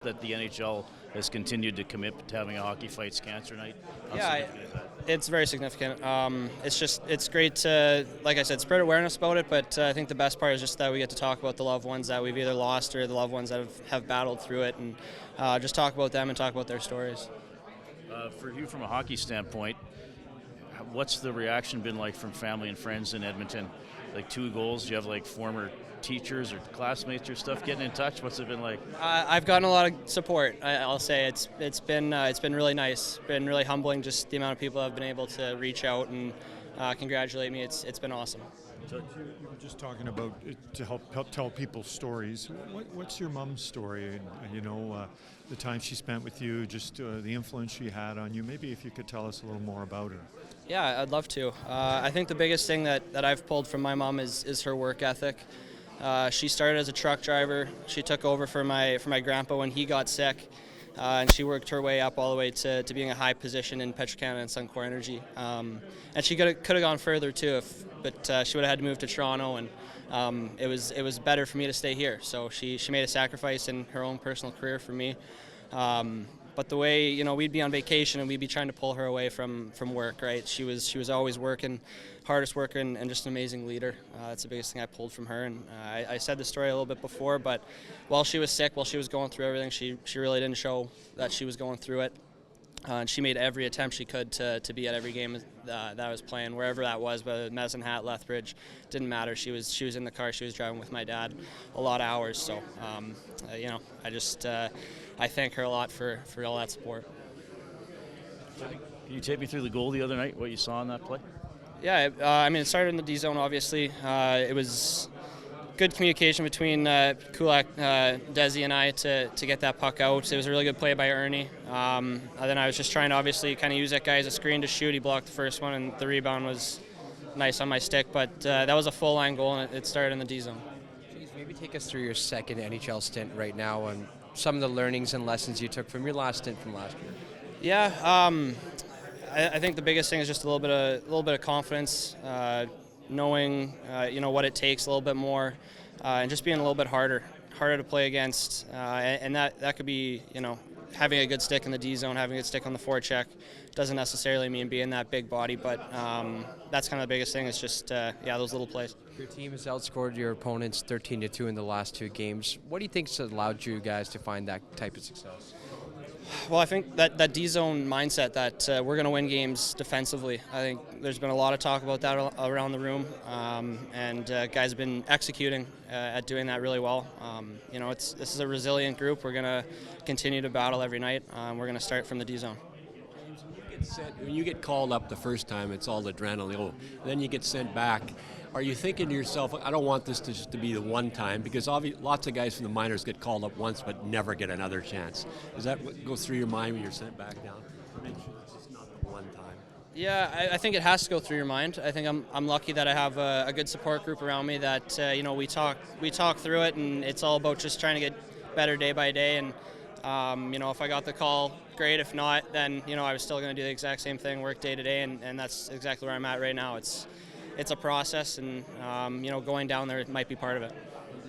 that the NHL has continued to commit to having a Hockey Fights Cancer Night? Yeah, it's very significant. It's great to, like I said, spread awareness about it, but I think the best part is just that we get to talk about the loved ones that we've either lost or the loved ones that have battled through it, and just talk about them and talk about their stories. For you, from a hockey standpoint, what's the reaction been like from family and friends in Edmonton? Like 2 goals, do you have like former teachers or classmates or stuff getting in touch? What's it been like? I've gotten a lot of support. I'll say it's been really nice. Been really humbling, just the amount of people that have been able to reach out and congratulate me. It's been awesome. So you were just talking about it to help tell people stories. What's your mom's story? And the time she spent with you, just the influence she had on you. Maybe if you could tell us a little more about her. Yeah, I'd love to. I think the biggest thing that I've pulled from my mom is her work ethic. She started as a truck driver. She took over for my grandpa when he got sick, and she worked her way up all the way to being a high position in Petro-Canada and Suncor Energy. And she could have gone further too, but she would have had to move to Toronto, and it was better for me to stay here. So she made a sacrifice in her own personal career for me. But the way, we'd be on vacation and we'd be trying to pull her away from work, right? She was always working, hardest worker, and just an amazing leader. That's the biggest thing I pulled from her. And I said the story a little bit before, but while she was sick, while she was going through everything, she really didn't show that she was going through it. And she made every attempt she could to be at every game that I was playing, wherever that was, but Medicine Hat, Lethbridge, didn't matter. She was in the car, she was driving with my dad a lot of hours. So, I thank her a lot for all that support. Can you take me through the goal the other night, what you saw in that play? Yeah, it started in the D-zone, obviously. It was good communication between Kulak, Desi, and I to get that puck out. It was a really good play by Ernie. And then I was just trying to obviously kind of use that guy as a screen to shoot. He blocked the first one, and the rebound was nice on my stick. But that was a full-line goal, and it started in the D-zone. Maybe take us through your second NHL stint right now and some of the learnings and lessons you took from your last stint from last year. Yeah, I think the biggest thing is just a little bit of confidence, knowing what it takes a little bit more, and just being a little bit harder to play against, and that could be having a good stick in the D zone, having a good stick on the forecheck. Doesn't necessarily mean being that big body, but that's kind of the biggest thing is just those little plays. Your team has outscored your opponents 13-2 in the last 2 games. What do you think has allowed you guys to find that type of success? Well, I think that D-zone mindset that we're going to win games defensively. I think there's been a lot of talk about that around the room, and guys have been executing at doing that really well. This is a resilient group. We're going to continue to battle every night. We're going to start from the D-zone. When you get called up the first time, it's all adrenaline. Then you get sent back. Are you thinking to yourself, I don't want this to just to be the one time, because lots of guys from the minors get called up once but never get another chance. Does that go through your mind when you're sent back down? Make sure it's just not the one time. Yeah, I think it has to go through your mind. I think I'm lucky that I have a good support group around me that we talk through it, and it's all about just trying to get better day by day. And if I got the call, great. If not, then I was still going to do the exact same thing, work day to day, and that's exactly where I'm at right now. It's a process, and going down there might be part of it.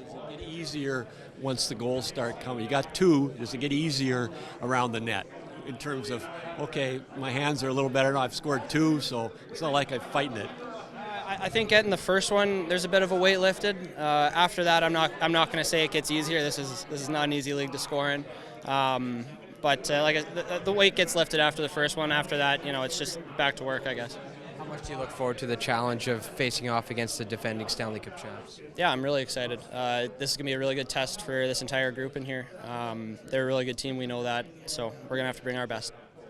Does it get easier once the goals start coming? You got 2. Does it get easier around the net in terms of, okay, my hands are a little better now. I've scored 2, so it's not like I'm fighting it. I think getting the first one, there's a bit of a weight lifted. After that, I'm not going to say it gets easier. This is not an easy league to score in. But the weight gets lifted after the first one. After that, it's just back to work, I guess. How much do you look forward to the challenge of facing off against the defending Stanley Cup champs? Yeah, I'm really excited. This is going to be a really good test for this entire group in here. They're a really good team, we know that, so we're going to have to bring our best.